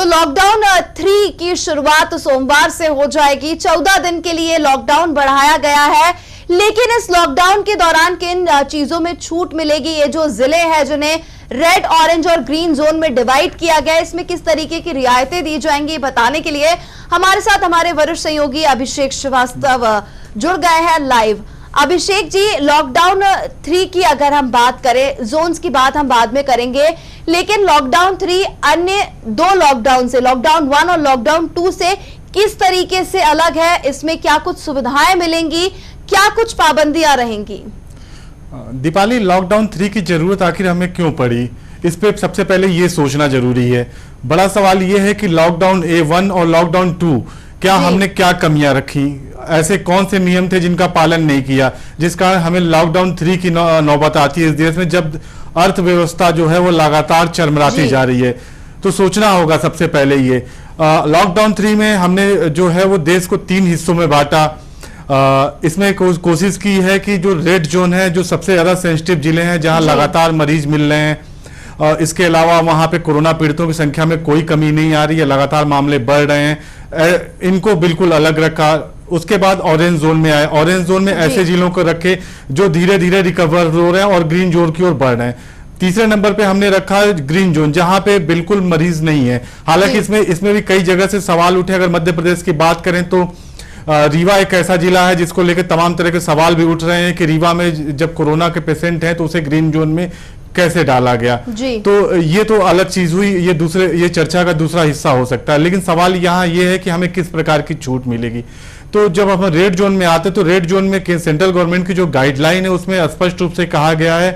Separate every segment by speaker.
Speaker 1: तो लॉकडाउन 3 की शुरुआत सोमवार से हो जाएगी। 14 दिन के लिए लॉकडाउन बढ़ाया गया है, लेकिन इस लॉकडाउन के दौरान किन चीजों में छूट मिलेगी, ये जो जिले हैं जिन्हें रेड, ऑरेंज और ग्रीन जोन में डिवाइड किया गया है, इसमें किस तरीके की रियायतें दी जाएंगी, बताने के लिए हमारे साथ हमारे वरिष्ठ सहयोगी अभिषेक श्रीवास्तव जुड़ गए हैं लाइव। अभिषेक जी, लॉकडाउन 3 की अगर हम बात करें, जोन्स की बात हम बाद में करेंगे, लेकिन लॉकडाउन 3 अन्य 2 लॉकडाउन से, लॉकडाउन 1 और लॉकडाउन 2 से किस तरीके से अलग है? इसमें क्या कुछ सुविधाएं मिलेंगी, क्या कुछ पाबंदियां रहेंगी?
Speaker 2: दीपाली, लॉकडाउन 3 की जरूरत आखिर हमें क्यों पड़ी, इस पे सबसे पहले ये सोचना जरूरी है। बड़ा सवाल ये है कि लॉकडाउन A1 और लॉकडाउन 2 क्या हमने क्या कमियां रखी, ऐसे कौन से नियम थे जिनका पालन नहीं किया, जिस कारण हमें लॉकडाउन 3 की नौबत आती है इस देश में, जब अर्थव्यवस्था जो है वो लगातार चरमराती जा रही है। तो सोचना होगा सबसे पहले ये लॉकडाउन 3 में हमने जो है वो देश को 3 हिस्सों में बांटा। इसमें कोशिश की है कि जो रेड जोन है, जो सबसे ज्यादा सेंसिटिव जिले हैं जहां लगातार मरीज मिल रहे हैं, इसके अलावा वहां पे कोरोना पीड़ितों की संख्या में कोई कमी नहीं आ रही है, लगातार मामले बढ़ रहे हैं, इनको बिल्कुल अलग रखा। उसके बाद ऑरेंज जोन में आए, ऑरेंज जोन में ऐसे जिलों को रखे जो धीरे धीरे रिकवर हो रहे हैं और ग्रीन जोन की ओर बढ़ रहे हैं। तीसरे नंबर पे हमने रखा ग्रीन जोन, जहां पे बिल्कुल मरीज नहीं है। हालांकि इसमें भी कई जगह से सवाल उठे। अगर मध्य प्रदेश की बात करें तो रीवा एक ऐसा जिला है जिसको लेकर तमाम तरह के सवाल भी उठ रहे हैं कि रीवा में जब कोरोना के पेशेंट हैं तो उसे ग्रीन जोन में कैसे डाला गया। तो ये तो अलग चीज हुई, ये चर्चा का दूसरा हिस्सा हो सकता है। लेकिन सवाल यहाँ ये है कि हमें किस प्रकार की छूट मिलेगी। तो जब हम रेड जोन में आते तो रेड जोन में सेंट्रल गवर्नमेंट की जो गाइडलाइन है उसमें स्पष्ट रूप से कहा गया है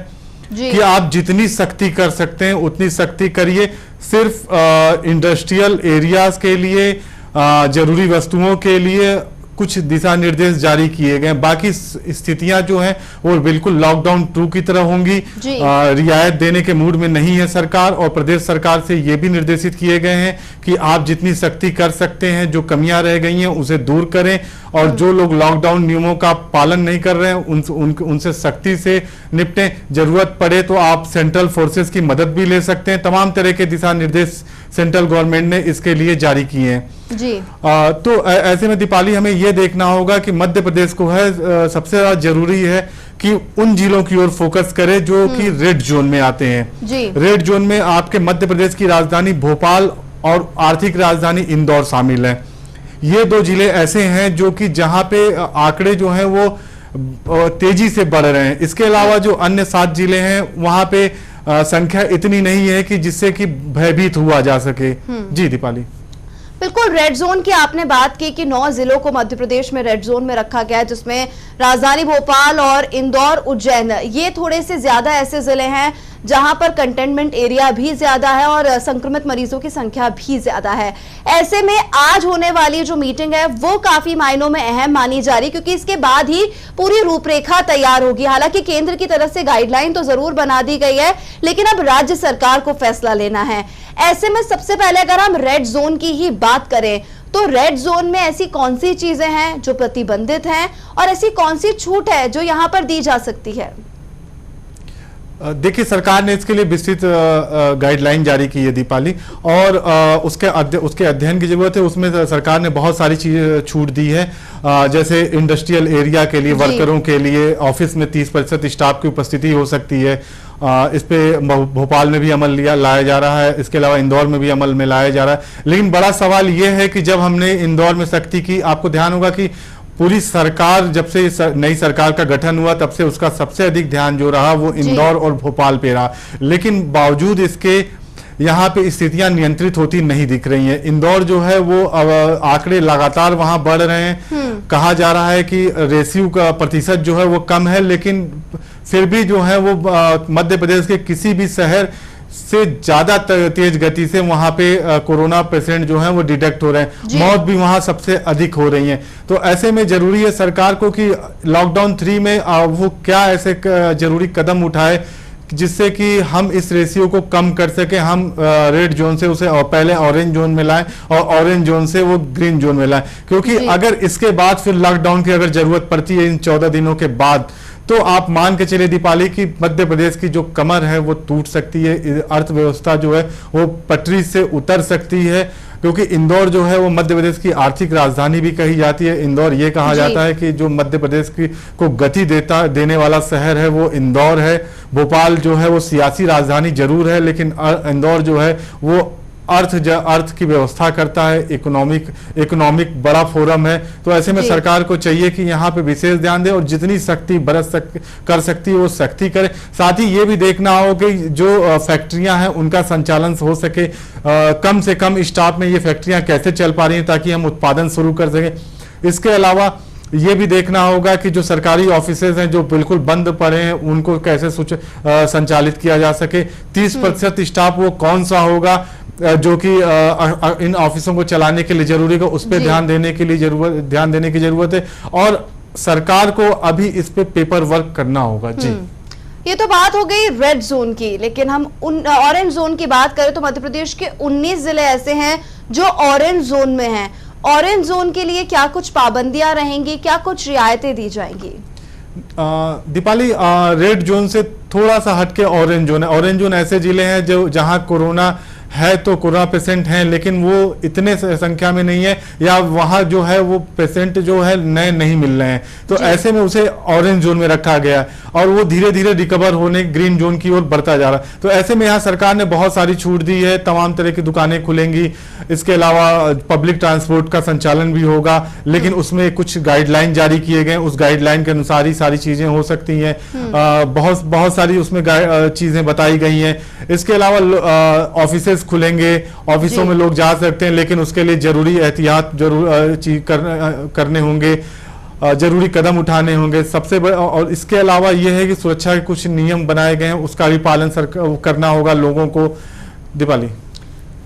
Speaker 2: कि आप जितनी सख्ती कर सकते हैं उतनी सख्ती करिए। सिर्फ इंडस्ट्रियल एरियाज के लिए, जरूरी वस्तुओं के लिए कुछ दिशा निर्देश जारी किए गए। बाकी स्थितियां जो हैं वो बिल्कुल लॉकडाउन 2 की तरह होंगी। रियायत देने के मूड में नहीं है सरकार, और प्रदेश सरकार से ये भी निर्देशित किए गए हैं कि आप जितनी सख्ती कर सकते हैं, जो कमियां रह गई हैं उसे दूर करें, और जो लोग लॉकडाउन नियमों का पालन नहीं कर रहे हैं उनसे सख्ती से निपटें। जरूरत पड़े तो आप सेंट्रल फोर्सेस की मदद भी ले सकते हैं। तमाम तरह के दिशा निर्देश सेंट्रल गवर्नमेंट ने इसके लिए जारी किए हैं। तो ऐसे में दीपाली, हमें यह देखना होगा कि मध्य प्रदेश को है सबसे ज्यादा जरूरी है कि उन जिलों की ओर फोकस करे जो कि रेड जोन में आते हैं। रेड जोन में आपके मध्य प्रदेश की राजधानी भोपाल और आर्थिक राजधानी इंदौर शामिल है। ये 2 जिले ऐसे हैं जो कि जहां पे आंकड़े जो हैं वो तेजी से बढ़ रहे हैं। इसके अलावा जो अन्य 7 जिले हैं वहां पे संख्या इतनी नहीं है कि जिससे कि भयभीत हुआ जा सके। जी दीपाली,
Speaker 1: बिल्कुल। रेड जोन की आपने बात की कि 9 जिलों को मध्य प्रदेश में रेड जोन में रखा गया है, जिसमें राजधानी भोपाल और इंदौर, उज्जैन, ये थोड़े से ज्यादा ऐसे जिले हैं जहां पर कंटेनमेंट एरिया भी ज्यादा है और संक्रमित मरीजों की संख्या भी ज्यादा है। ऐसे में आज होने वाली जो मीटिंग है वो काफी मायनों में अहम मानी जा रही, क्योंकि इसके बाद ही पूरी रूपरेखा तैयार होगी। हालांकि केंद्र की तरफ से गाइडलाइन तो जरूर बना दी गई है, लेकिन अब राज्य सरकार को फैसला लेना है। ऐसे में सबसे पहले अगर हम रेड जोन की ही बात करें तो रेड जोन में ऐसी कौन सी चीजें हैं जो प्रतिबंधित हैं, और ऐसी कौन सी छूट है जो यहां पर दी जा सकती है?
Speaker 2: देखिए, सरकार ने इसके लिए विस्तृत गाइडलाइन जारी की है दीपाली, और उसके अध्ययन की जरूरत है। उसमें सरकार ने बहुत सारी चीजें छूट दी है, जैसे इंडस्ट्रियल एरिया के लिए, वर्करों के लिए ऑफिस में 30% स्टाफ की उपस्थिति हो सकती है। इस पे भोपाल में भी अमल लाया जा रहा है, इसके अलावा इंदौर में भी अमल में लाया जा रहा है। लेकिन बड़ा सवाल यह है कि जब हमने इंदौर में सख्ती की, आपको ध्यान होगा कि पूरी सरकार, जब से नई सरकार का गठन हुआ तब से उसका सबसे अधिक ध्यान जो रहा वो इंदौर और भोपाल पे रहा। लेकिन बावजूद इसके यहाँ पे स्थितियां नियंत्रित होती नहीं दिख रही हैं। इंदौर जो है वो आंकड़े लगातार वहां बढ़ रहे हैं। कहा जा रहा है कि रेशियो का प्रतिशत जो है वो कम है, लेकिन फिर भी जो है वो मध्य प्रदेश के किसी भी शहर से ज्यादा तेज गति से वहां पे कोरोना पेशेंट जो है वो डिटेक्ट हो रहे हैं। मौत भी वहां सबसे अधिक हो रही है। तो ऐसे में जरूरी है सरकार को कि लॉकडाउन 3 में वो क्या ऐसे जरूरी कदम उठाए जिससे कि हम इस रेशियो को कम कर सके। हम रेड जोन से उसे पहले ऑरेंज जोन में लाएं और ऑरेंज जोन से वो ग्रीन जोन में लाएं, क्योंकि अगर इसके बाद फिर लॉकडाउन की अगर जरूरत पड़ती है इन 14 दिनों के बाद, तो आप मान के चले दीपाली की मध्य प्रदेश की जो कमर है वो टूट सकती है, अर्थव्यवस्था जो है वो पटरी से उतर सकती है, क्योंकि इंदौर जो है वो मध्य प्रदेश की आर्थिक राजधानी भी कही जाती है। इंदौर ये कहा जाता है कि जो मध्य प्रदेश की को गति देने वाला शहर है वो इंदौर है। भोपाल जो है वो सियासी राजधानी जरूर है, लेकिन इंदौर जो है वो अर्थ की व्यवस्था करता है, इकोनॉमिक बड़ा फोरम है। तो ऐसे में सरकार को चाहिए कि यहाँ पे विशेष ध्यान दे और जितनी सख्ती कर सकती है वो सख्ती करे। साथ ही ये भी देखना हो कि जो फैक्ट्रियां हैं उनका संचालन हो सके, कम से कम स्टाफ में ये फैक्ट्रियां कैसे चल पा रही हैं ताकि हम उत्पादन शुरू कर सकें। इसके अलावा ये भी देखना होगा कि जो सरकारी ऑफिसेज हैं जो बिल्कुल बंद पड़े हैं उनको कैसे संचालित किया जा सके। 30% स्टाफ वो कौन सा होगा जो कि इन ऑफिसों को चलाने के लिए जरूरी है, उस पर ध्यान देने की जरूरत है और सरकार को अभी इस पे पेपर वर्क करना होगा। जी,
Speaker 1: ये तो बात हो गई रेड जोन की, लेकिन हम ऑरेंज जोन की बात करें तो मध्य प्रदेश के 19 जिले ऐसे हैं जो ऑरेंज जोन में हैं। ऑरेंज जोन के लिए क्या कुछ पाबंदियां रहेंगी, क्या कुछ रियायतें दी जाएंगी?
Speaker 2: दीपाली, रेड जोन से थोड़ा सा हटके ऑरेंज जोन है। ऑरेंज जोन ऐसे जिले हैं जो जहां कोरोना है तो कोरोना पेशेंट हैं, लेकिन वो इतने संख्या में नहीं है या वहां जो है वो पेशेंट जो है नए नहीं मिल रहे हैं, तो ऐसे में उसे ऑरेंज जोन में रखा गया और वो धीरे धीरे रिकवर होने ग्रीन जोन की ओर बढ़ता जा रहा है। तो ऐसे में यहाँ सरकार ने बहुत सारी छूट दी है, तमाम तरह की दुकानें खुलेंगी, इसके अलावा पब्लिक ट्रांसपोर्ट का संचालन भी होगा, लेकिन उसमें कुछ गाइडलाइन जारी किए गए, उस गाइडलाइन के अनुसार ही सारी चीजें हो सकती हैं। बहुत सारी उसमें चीजें बताई गई हैं। इसके अलावा ऑफिसेज खुलेंगे, ऑफिसों में लोग जा सकते हैं, लेकिन उसके लिए जरूरी एहतियात करने होंगे, जरूरी कदम उठाने होंगे सबसे बड़ा। और इसके अलावा यह है कि सुरक्षा के कुछ नियम बनाए गए हैं, उसका भी पालन करना होगा लोगों को। दीपाली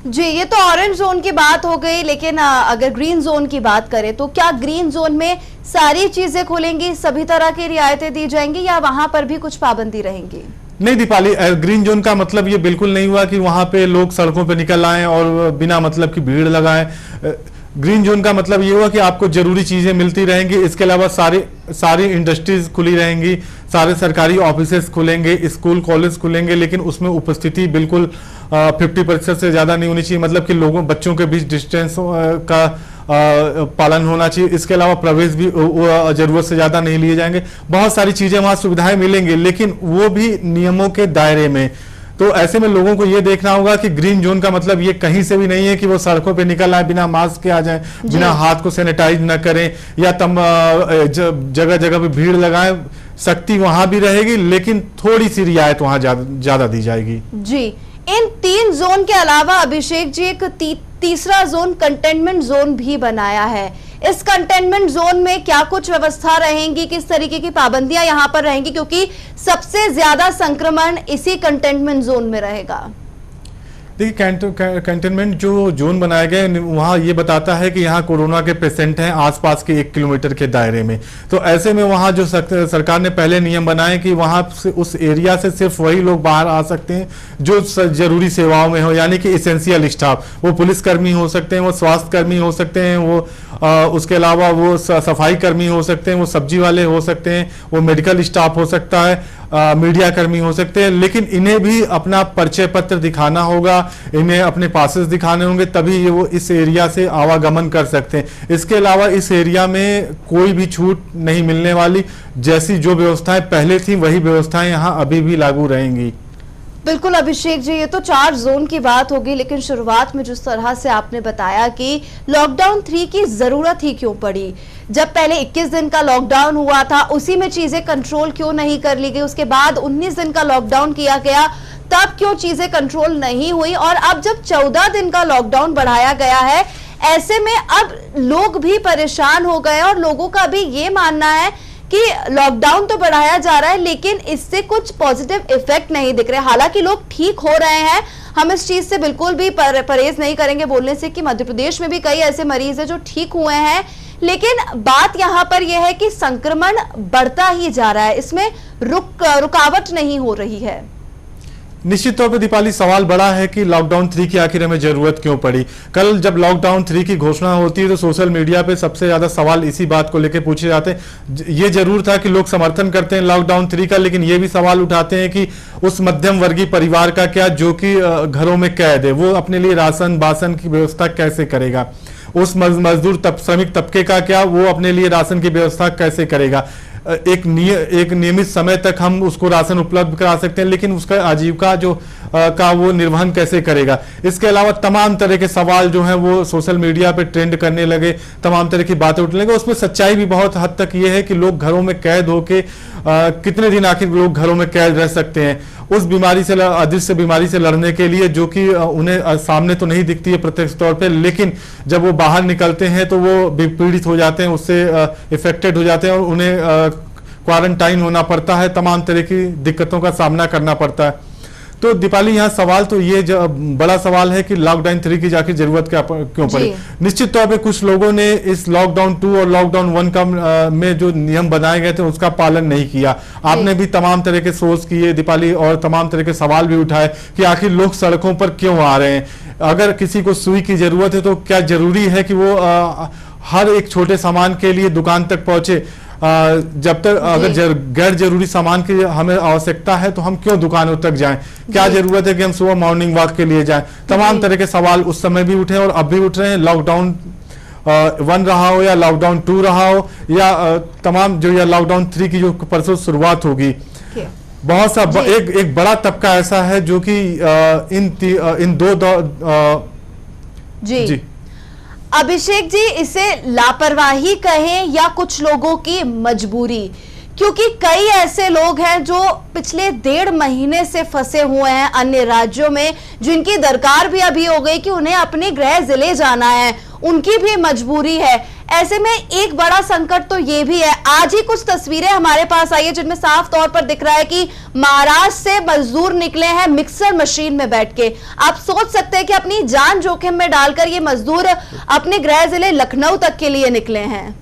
Speaker 1: जी, ये तो ऑरेंज जोन की बात हो गई, लेकिन अगर ग्रीन जोन की बात करें तो क्या ग्रीन जोन में सारी चीजें खुलेंगी, सभी तरह की रियायतें दी जाएंगी या वहां पर भी कुछ पाबंदी रहेंगी?
Speaker 2: नहीं दीपाली, ग्रीन जोन का मतलब ये बिल्कुल नहीं हुआ कि वहां पे लोग सड़कों पे निकल आए और बिना मतलब की भीड़ लगाएं। ग्रीन जोन का मतलब ये हुआ कि आपको जरूरी चीजें मिलती रहेंगी, इसके अलावा सारी इंडस्ट्रीज खुली रहेंगी, सारे सरकारी ऑफिसेस खुलेंगे, स्कूल कॉलेज खुलेंगे, लेकिन उसमें उपस्थिति बिल्कुल 50% से ज्यादा नहीं होनी चाहिए, मतलब कि बच्चों के बीच डिस्टेंस का पालन होना चाहिए। इसके अलावा प्रवेश भी जरूरत से ज्यादा नहीं लिए जाएंगे। बहुत सारी चीजें वहां सुविधाएं मिलेंगी, लेकिन वो भी नियमों के दायरे में। तो ऐसे में लोगों को ये देखना होगा कि ग्रीन जोन का मतलब ये कहीं से भी नहीं है कि वो सड़कों पे निकल आए बिना मास्क के आ जाएं, बिना हाथ को सैनिटाइज न करें या जगह जगह पे भीड़ लगाएं। सख्ती वहां भी रहेगी, लेकिन थोड़ी सी रियायत वहां ज्यादा दी जाएगी।
Speaker 1: जी, इन 3 जोन के अलावा अभिषेक जी एक तीसरा जोन कंटेनमेंट जोन भी बनाया है। इस कंटेनमेंट जोन में क्या कुछ व्यवस्था रहेंगी, किस तरीके की पाबंदियां यहां पर रहेंगी, क्योंकि सबसे ज्यादा संक्रमण इसी कंटेनमेंट जोन में रहेगा?
Speaker 2: देखिए, कंटेनमेंट जो जोन बनाए गए वहां ये बताता है कि यहाँ कोरोना के पेशेंट हैं आसपास के 1 किलोमीटर के दायरे में। तो ऐसे में वहां जो सरकार ने पहले नियम बनाए कि वहां से उस एरिया से सिर्फ वही लोग बाहर आ सकते हैं जो जरूरी सेवाओं में हो, यानी कि इसेंशियल स्टाफ। वो पुलिसकर्मी हो सकते हैं, वो स्वास्थ्य कर्मी हो सकते हैं, वो उसके अलावा वो सफाई कर्मी हो सकते हैं, वो सब्जी वाले हो सकते हैं, वो मेडिकल स्टाफ हो सकता है, मीडिया कर्मी हो सकते हैं, लेकिन इन्हें भी अपना परिचय पत्र दिखाना होगा, इन्हें अपने पासेस दिखाने होंगे, तभी वो इस एरिया से आवागमन कर सकते हैं। इसके अलावा इस एरिया में कोई भी छूट नहीं मिलने वाली, जैसी जो व्यवस्थाएं पहले थी वही व्यवस्थाएं यहाँ अभी भी लागू रहेंगी।
Speaker 1: बिल्कुल अभिषेक जी, ये तो 4 जोन की बात होगी, लेकिन शुरुआत में जिस तरह से आपने बताया कि लॉकडाउन 3 की जरूरत ही क्यों पड़ी, जब पहले 21 दिन का लॉकडाउन हुआ था उसी में चीजें कंट्रोल क्यों नहीं कर ली गई, उसके बाद 19 दिन का लॉकडाउन किया गया तब क्यों चीजें कंट्रोल नहीं हुई, और अब जब 14 दिन का लॉकडाउन बढ़ाया गया है, ऐसे में अब लोग भी परेशान हो गए और लोगों का भी ये मानना है कि लॉकडाउन तो बढ़ाया जा रहा है लेकिन इससे कुछ पॉजिटिव इफेक्ट नहीं दिख रहे। हालांकि लोग ठीक हो रहे हैं, हम इस चीज से बिल्कुल भी परहेज नहीं करेंगे बोलने से कि मध्य प्रदेश में भी कई ऐसे मरीज हैं जो ठीक हुए हैं, लेकिन बात यहां पर यह है कि संक्रमण बढ़ता ही जा रहा है, इसमें रुकावट नहीं हो रही है।
Speaker 2: निश्चित तौर पे दीपाली सवाल बड़ा है कि लॉकडाउन 3 की आखिर हमें जरूरत क्यों पड़ी। कल जब लॉकडाउन 3 की घोषणा होती है तो सोशल मीडिया पे सबसे ज्यादा सवाल इसी बात को लेकर पूछे जाते हैं। ये जरूर था कि लोग समर्थन करते हैं लॉकडाउन 3 का, लेकिन ये भी सवाल उठाते हैं कि उस मध्यम वर्गीय परिवार का क्या, जो कि घरों में कैद है, वो अपने लिए राशन बासन की व्यवस्था कैसे करेगा। उस मजदूर श्रमिक तबके का क्या, वो अपने लिए राशन की व्यवस्था कैसे करेगा। एक नियमित समय तक हम उसको राशन उपलब्ध करा सकते हैं, लेकिन उसका आजीविका का वो निर्वहन कैसे करेगा। इसके अलावा तमाम तरह के सवाल जो हैं वो सोशल मीडिया पे ट्रेंड करने लगे, तमाम तरह की बातें उठने लगे। उसमें सच्चाई भी बहुत हद तक ये है कि लोग घरों में कैद होके कितने दिन आखिर लोग घरों में कैद रह सकते हैं उस बीमारी से, अदृश्य बीमारी से लड़ने के लिए, जो कि उन्हें सामने तो नहीं दिखती है प्रत्यक्ष तौर पे, लेकिन जब वो बाहर निकलते हैं तो वो पीड़ित हो जाते हैं, उससे इफेक्टेड हो जाते हैं और उन्हें क्वारंटाइन होना पड़ता है, तमाम तरह की दिक्कतों का सामना करना पड़ता है। तो दीपाली यहाँ सवाल तो ये बड़ा सवाल है कि लॉकडाउन 3 की आखिर जरूरत क्यों पड़ी। निश्चित तौर पे कुछ लोगों ने इस लॉकडाउन 2 और लॉकडाउन 1 का में जो नियम बनाए गए थे उसका पालन नहीं किया। आपने भी तमाम तरह के सोच किए दीपाली और तमाम तरह के सवाल भी उठाए कि आखिर लोग सड़कों पर क्यों आ रहे हैं। अगर किसी को सुई की जरूरत है तो क्या जरूरी है कि वो हर एक छोटे सामान के लिए दुकान तक पहुंचे। जब तक अगर गैर जरूरी सामान की हमें आवश्यकता है तो हम क्यों दुकानों तक जाएं। क्या जरूरत है कि हम सुबह मॉर्निंग वॉक के लिए जाएं। तमाम तरह के सवाल उस समय भी उठे और अब भी उठ रहे हैं। लॉकडाउन 1 रहा हो या लॉकडाउन 2 रहा हो या तमाम जो या लॉकडाउन 3 की जो परसों शुरुआत होगी, बहुत सा एक बड़ा तबका ऐसा है जो कि इन दो
Speaker 1: जी अभिषेक जी, इसे लापरवाही कहें या कुछ लोगों की मजबूरी, क्योंकि कई ऐसे लोग हैं जो पिछले 1.5 महीने से फंसे हुए हैं अन्य राज्यों में, जिनकी दरकार भी अभी हो गई कि उन्हें अपने गृह जिले जाना है, उनकी भी मजबूरी है। ऐसे में एक बड़ा संकट तो ये भी है, आज ही कुछ तस्वीरें हमारे पास आई है जिनमें साफ तौर पर दिख रहा है कि महाराष्ट्र से मजदूर निकले हैं मिक्सर मशीन में बैठ के। आप सोच सकते हैं कि अपनी जान जोखिम में डालकर ये मजदूर अपने गृह जिले लखनऊ तक के लिए निकले हैं।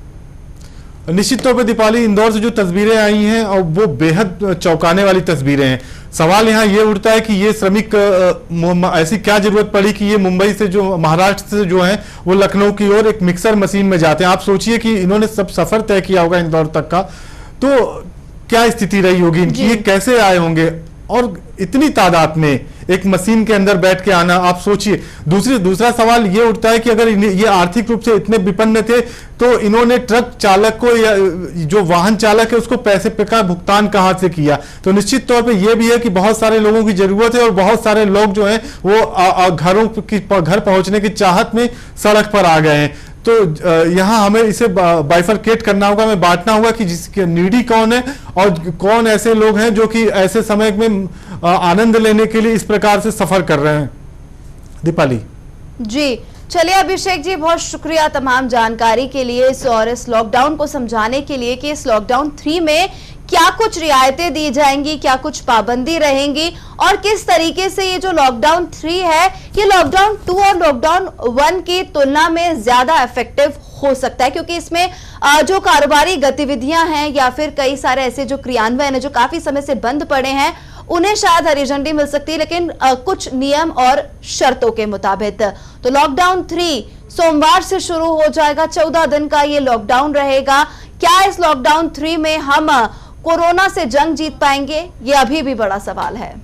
Speaker 2: निश्चित तौर पर दीपाली, इंदौर से जो तस्वीरें आई हैं और वो बेहद चौंकाने वाली तस्वीरें हैं। सवाल यहाँ ये उठता है कि ये श्रमिक ऐसी क्या जरूरत पड़ी कि ये मुंबई से जो महाराष्ट्र से जो है वो लखनऊ की ओर एक मिक्सर मशीन में जाते हैं। आप सोचिए कि इन्होंने सब सफर तय किया होगा इंदौर तक का, तो क्या स्थिति रही होगी इनकी, ये कैसे आए होंगे और इतनी तादाद में एक मशीन के अंदर बैठ के आना, आप सोचिए। दूसरा सवाल ये उठता है कि अगर ये आर्थिक रूप से इतने विपन्न थे तो इन्होंने ट्रक चालक को या जो वाहन चालक है उसको पैसे का भुगतान कहां से किया। तो निश्चित तौर पे ये भी है कि बहुत सारे लोगों की जरूरत है और बहुत सारे लोग जो हैं वो घर पहुंचने की चाहत में सड़क पर आ गए हैं। तो यहाँ हमें इसे बाइफरकेट करना होगा, हमें बांटना होगा कि जिसके नीडी कौन है और कौन ऐसे लोग हैं जो कि ऐसे समय में आनंद लेने के लिए इस प्रकार से सफर कर रहे हैं। दीपाली
Speaker 1: जी, चलिए अभिषेक जी, बहुत शुक्रिया तमाम जानकारी के लिए और इस लॉकडाउन को समझाने के लिए कि इस लॉकडाउन 3 में क्या कुछ रियायतें दी जाएंगी, क्या कुछ पाबंदी रहेंगी और किस तरीके से ये जो लॉकडाउन 3 है ये लॉकडाउन 2 और लॉकडाउन 1 की तुलना में ज्यादा इफेक्टिव हो सकता है, क्योंकि इसमें जो कारोबारी गतिविधियां हैं या फिर कई सारे ऐसे जो क्रियान्वयन है जो काफी समय से बंद पड़े हैं उन्हें शायद हरी झंडी मिल सकती है, लेकिन कुछ नियम और शर्तों के मुताबिक। तो लॉकडाउन 3 सोमवार से शुरू हो जाएगा, 14 दिन का ये लॉकडाउन रहेगा। क्या इस लॉकडाउन 3 में हम कोरोना से जंग जीत पाएंगे, ये अभी भी बड़ा सवाल है।